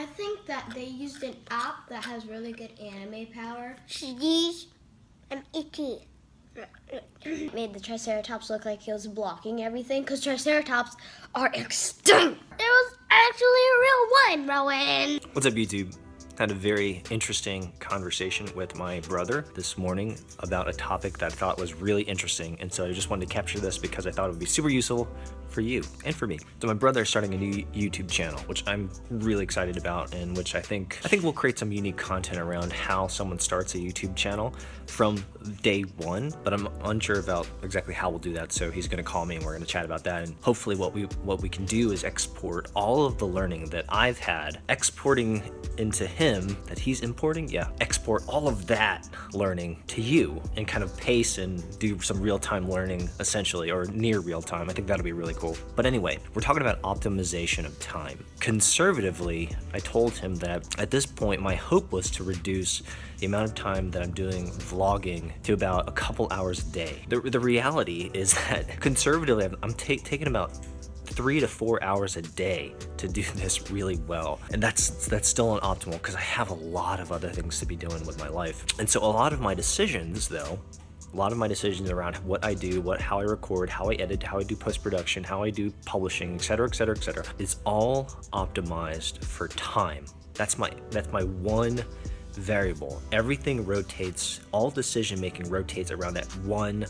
I think that they used an app that has really good anime power. Cheese and icky. Made the Triceratops look like he was blocking everything because Triceratops are extinct. It was actually a real one, Rowan. What's up, YouTube? Had a very interesting conversation with my brother this morning about a topic that I thought was really interesting, and so I just wanted to capture this because I thought it would be super useful for you and for me. So my brother is starting a new YouTube channel, which I'm really excited about, and which I think will create some unique content around how someone starts a YouTube channel from day one, but I'm unsure about exactly how we'll do that. So he's gonna call me and we're gonna chat about that, and hopefully what we can do is export all of the learning that I've had, exporting into him that he's importing, export all of that learning to you and kind of pace and do some real-time learning essentially, or near real-time. I think that'll be really cool. But anyway, we're talking about optimization of time. Conservatively, I told him that at this point my hope was to reduce the amount of time that I'm doing vlogging to about a couple hours a day. The reality is that conservatively I'm taking about 3 to 4 hours a day to do this really well, and that's still unoptimal because I have a lot of other things to be doing with my life. And so a lot of my decisions around what I do, how I record, how I edit, how I do post-production, how I do publishing, etc., is all optimized for time. That's my one variable. Everything rotates, all decision making rotates around that one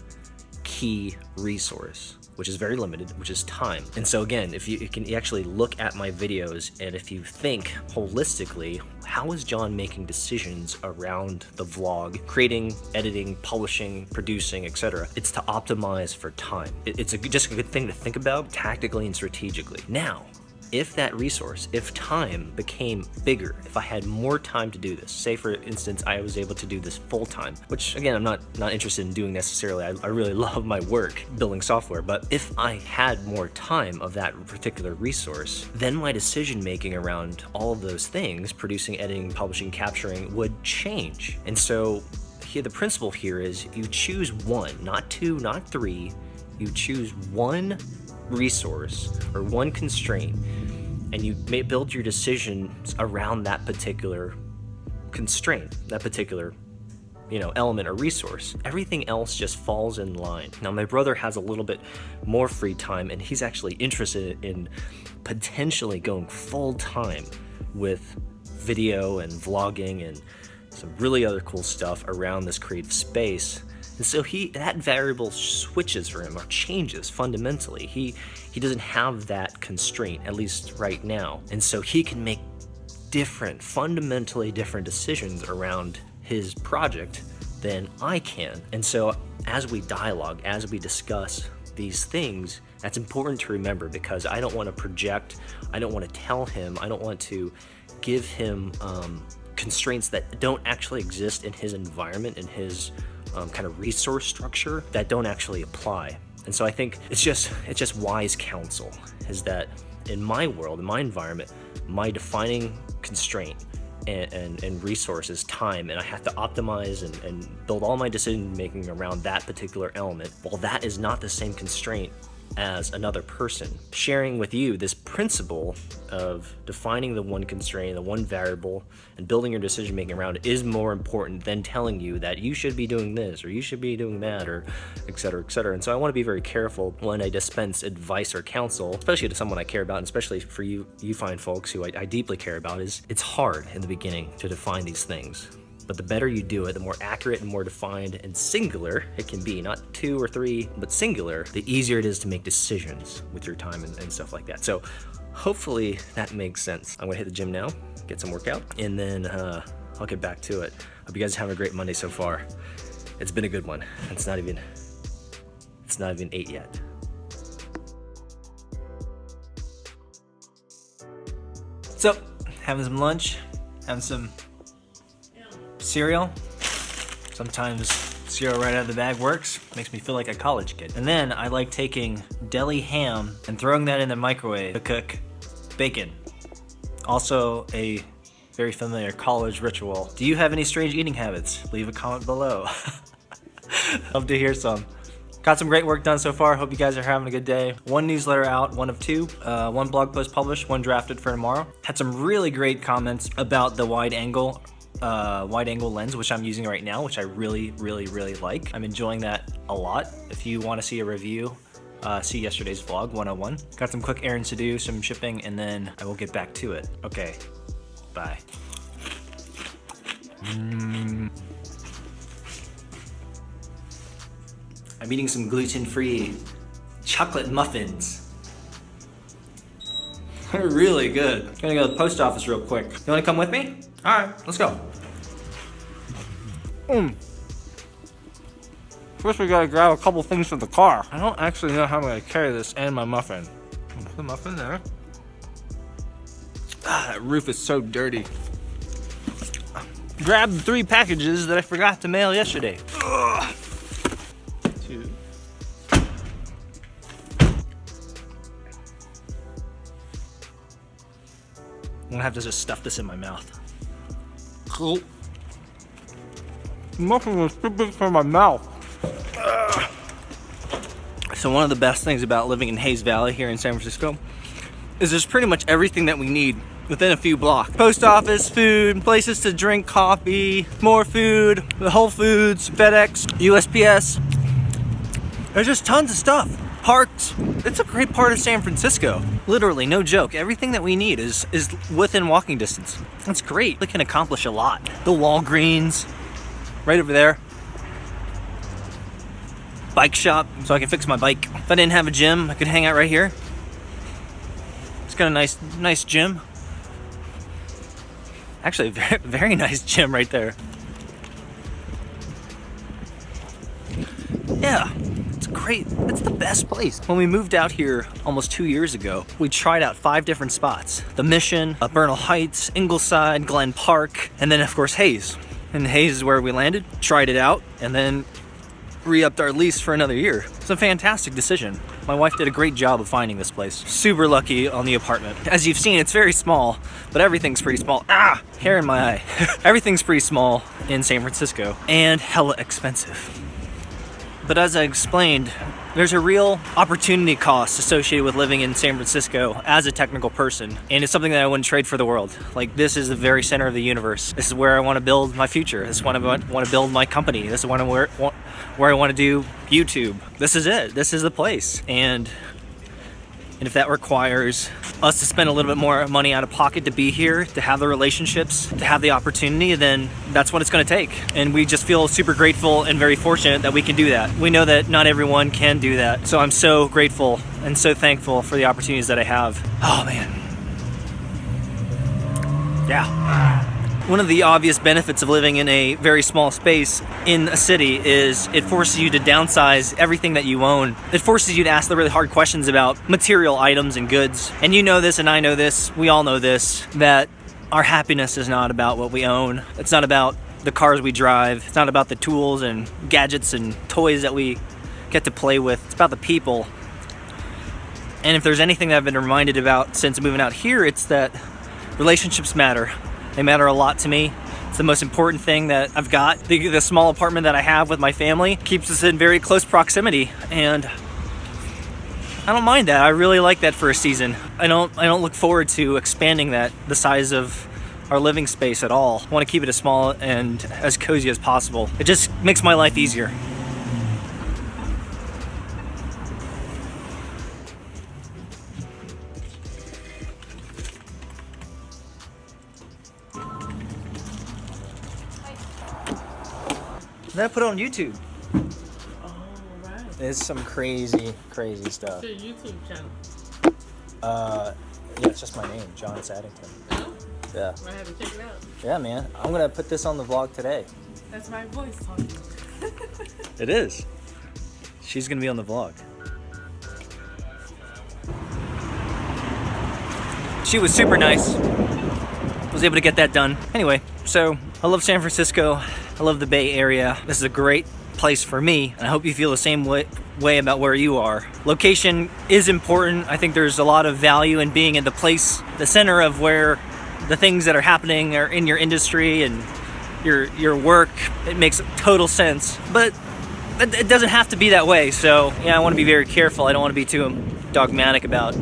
key resource, which is very limited, which is time. And so again, if you can actually look at my videos, and if you think holistically, how is John making decisions around the vlog, creating, editing, publishing, producing, etc.? It's to optimize for time. It's just a good thing to think about tactically and strategically. Now, if that resource, if time became bigger, if I had more time to do this, say for instance, I was able to do this full time, which again, I'm not interested in doing necessarily. I really love my work building software, but if I had more time of that particular resource, then my decision making around all of those things, producing, editing, publishing, capturing, would change. And so here, the principle here is you choose one, not two, not three, you choose one resource or one constraint, and you may build your decisions around that particular constraint, that particular element or resource. Everything else just falls in line. Now my brother has a little bit more free time, and he's actually interested in potentially going full time with video and vlogging and some really other cool stuff around this creative space. And so that variable switches for him, or changes fundamentally. He doesn't have that constraint, at least right now. And so he can make fundamentally different decisions around his project than I can. And so as we dialogue, as we discuss these things, that's important to remember, because I don't want to project, I don't want to tell him, I don't want to give him constraints that don't actually exist in his environment, in his kind of resource structure, that don't actually apply. And so I think it's just wise counsel, is that in my world, in my environment, my defining constraint and resource is time, and I have to optimize and build all my decision making around that particular element. Well, that is not the same constraint as another person. Sharing with you this principle of defining the one constraint, the one variable, and building your decision making around it is more important than telling you that you should be doing this or you should be doing that, or etc., etc. And so I want to be very careful when I dispense advice or counsel, especially to someone I care about, and especially for you fine folks who I deeply care about. It's hard in the beginning to define these things. But the better you do it, the more accurate and more defined and singular it can be, not 2 or 3, but singular, the easier it is to make decisions with your time and stuff like that. So hopefully that makes sense. I'm gonna hit the gym now, get some workout, and then I'll get back to it. Hope you guys are having a great Monday so far. It's been a good one. It's not even 8 yet. So, having some lunch, having some cereal. Sometimes cereal right out of the bag works. Makes me feel like a college kid. And then I like taking deli ham and throwing that in the microwave to cook bacon. Also a very familiar college ritual. Do you have any strange eating habits? Leave a comment below. Love to hear some. Got some great work done so far. Hope you guys are having a good day. One newsletter out, one of two. One blog post published, one drafted for tomorrow. Had some really great comments about the wide angle lens, which I'm using right now, which I really like. I'm enjoying that a lot. If you want to see a review, see yesterday's vlog 101. Got some quick errands to do, some shipping, and then I will get back to it. Okay, bye. I'm eating some gluten-free chocolate muffins. They're really good. I'm gonna go to the post office real quick. You wanna come with me? All right, let's go. First we gotta grab a couple things from the car. I don't actually know how I'm gonna carry this and my muffin. Put the muffin there. Ah, that roof is so dirty. Grab the 3 packages that I forgot to mail yesterday. Ugh. 2. I'm gonna have to just stuff this in my mouth. Cool. Muffin was too big for my mouth. Ugh. So one of the best things about living in Hayes Valley here in San Francisco is there's pretty much everything that we need within a few blocks. Post office, food, places to drink coffee, more food, the Whole Foods, FedEx, USPS. There's just tons of stuff. Parks. It's a great part of San Francisco. Literally, no joke. Everything that we need is within walking distance. That's great. We can accomplish a lot. The Walgreens, right over there. Bike shop, so I can fix my bike. If I didn't have a gym, I could hang out right here. It's got a nice gym. Actually, a very nice gym right there. Yeah, it's great. It's the best place. When we moved out here almost 2 years ago, we tried out 5 different spots. The Mission, Bernal Heights, Ingleside, Glen Park, and then of course Hayes. And Hayes is where we landed, tried it out, and then re-upped our lease for another year. It's a fantastic decision. My wife did a great job of finding this place. Super lucky on the apartment. As you've seen, it's very small, but everything's pretty small. Ah, hair in my eye. Everything's pretty small in San Francisco and hella expensive. But as I explained, there's a real opportunity cost associated with living in San Francisco as a technical person, and it's something that I wouldn't trade for the world. Like, this is the very center of the universe. This is where I want to build my future. This is when I want to build my company. This is where I want to do YouTube. This is it. This is the place. And if that requires us to spend a little bit more money out of pocket to be here, to have the relationships, to have the opportunity, then that's what it's going to take. And we just feel super grateful and very fortunate that we can do that. We know that not everyone can do that. So I'm so grateful and so thankful for the opportunities that I have. Oh man. Yeah. One of the obvious benefits of living in a very small space in a city is it forces you to downsize everything that you own. It forces you to ask the really hard questions about material items and goods. And you know this and I know this, we all know this, that our happiness is not about what we own. It's not about the cars we drive. It's not about the tools and gadgets and toys that we get to play with. It's about the people. And if there's anything that I've been reminded about since moving out here, it's that relationships matter. They matter a lot to me. It's the most important thing that I've got. The small apartment that I have with my family keeps us in very close proximity, and I don't mind that. I really like that for a season. I don't look forward to expanding the size of our living space at all. I want to keep it as small and as cozy as possible. It just makes my life easier. Then I put it on YouTube. Oh, right. It's some crazy stuff. What's your YouTube channel? Yeah, it's just my name, John Saddington. Oh? Yeah. I have to check it out. Yeah, man. I'm gonna put this on the vlog today. That's my voice talking. It is. She's gonna be on the vlog. She was super nice. Was able to get that done. Anyway, so I love San Francisco. I love the Bay Area. This is a great place for me, and I hope you feel the same way about where you are. Location is important. I think there's a lot of value in being in the center of where the things that are happening are in your industry and your work. It makes total sense. But it doesn't have to be that way. So yeah, I want to be very careful. I don't want to be too dogmatic about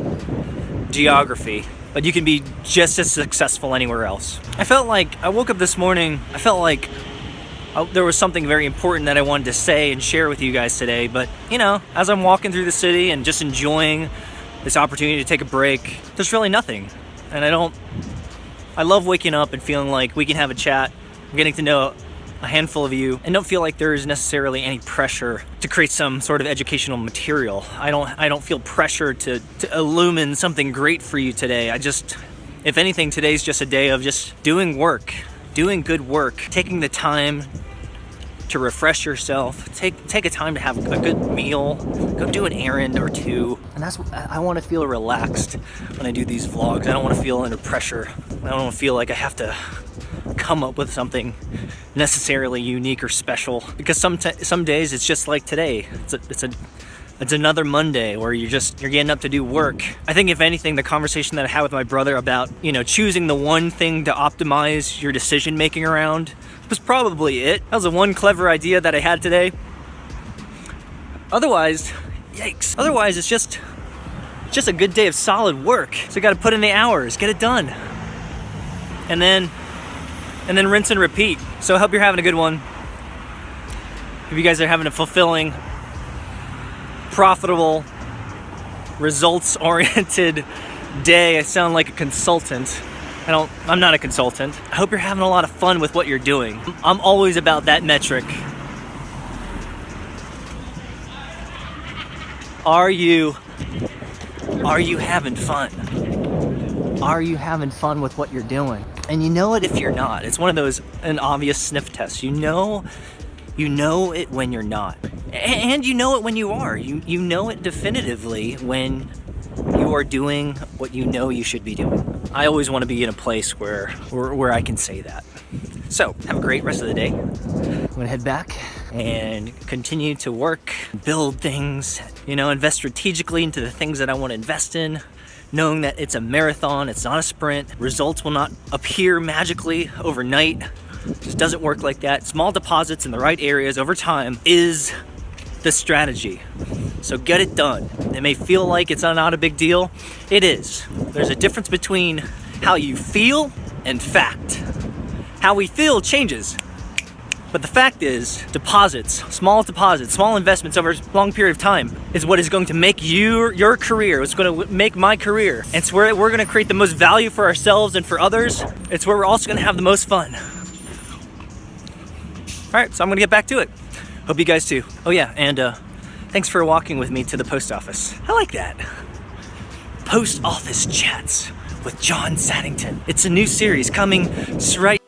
geography, but you can be just as successful anywhere else. I felt like I woke up this morning, I felt like there was something very important that I wanted to say and share with you guys today, but you know, as I'm walking through the city and just enjoying this opportunity to take a break, there's really nothing. And I love waking up and feeling like we can have a chat, getting to know a handful of you, and don't feel like there's necessarily any pressure to create some sort of educational material. I don't feel pressure to illumine something great for you today. If anything, today's just a day of just doing work, doing good work, taking the time to refresh yourself, take a time to have a good meal, go do an errand or two. And that's what I want to feel relaxed when I do these vlogs. I don't want to feel under pressure. I don't want to feel like I have to come up with something necessarily unique or special, because some days it's just like today. It's another Monday where you're getting up to do work. I think if anything, the conversation that I had with my brother about, you know, choosing the one thing to optimize your decision making around was probably it. That was the one clever idea that I had today. Otherwise, yikes. Otherwise, it's just a good day of solid work. So you got to put in the hours, get it done, and then rinse and repeat. So I hope you're having a good one. Hope you guys are having a fulfilling, profitable, results-oriented day. I sound like a consultant. I'm not a consultant. I hope you're having a lot of fun with what you're doing. I'm always about that metric. Are you having fun? Are you having fun with what you're doing? And you know it if you're not. It's one of those, an obvious sniff test. You know it when you're not. And you know it when you are. You know it definitively when you are doing what you know you should be doing. I always want to be in a place where I can say that. So, have a great rest of the day. I'm gonna head back and continue to work, build things, you know, invest strategically into the things that I want to invest in, knowing that it's a marathon, it's not a sprint. Results will not appear magically overnight. It just doesn't work like that. Small deposits in the right areas over time is the strategy. So get it done. It may feel like it's not a big deal. It is. There's a difference between how you feel and fact. How we feel changes. But the fact is, deposits, small investments over a long period of time is what is going to make your career. It's going to make my career. It's where we're going to create the most value for ourselves and for others. It's where we're also going to have the most fun. All right, so I'm going to get back to it. Hope you guys too. Oh yeah, and thanks for walking with me to the post office. I like that. Post Office Chats with John Saddington. It's a new series coming right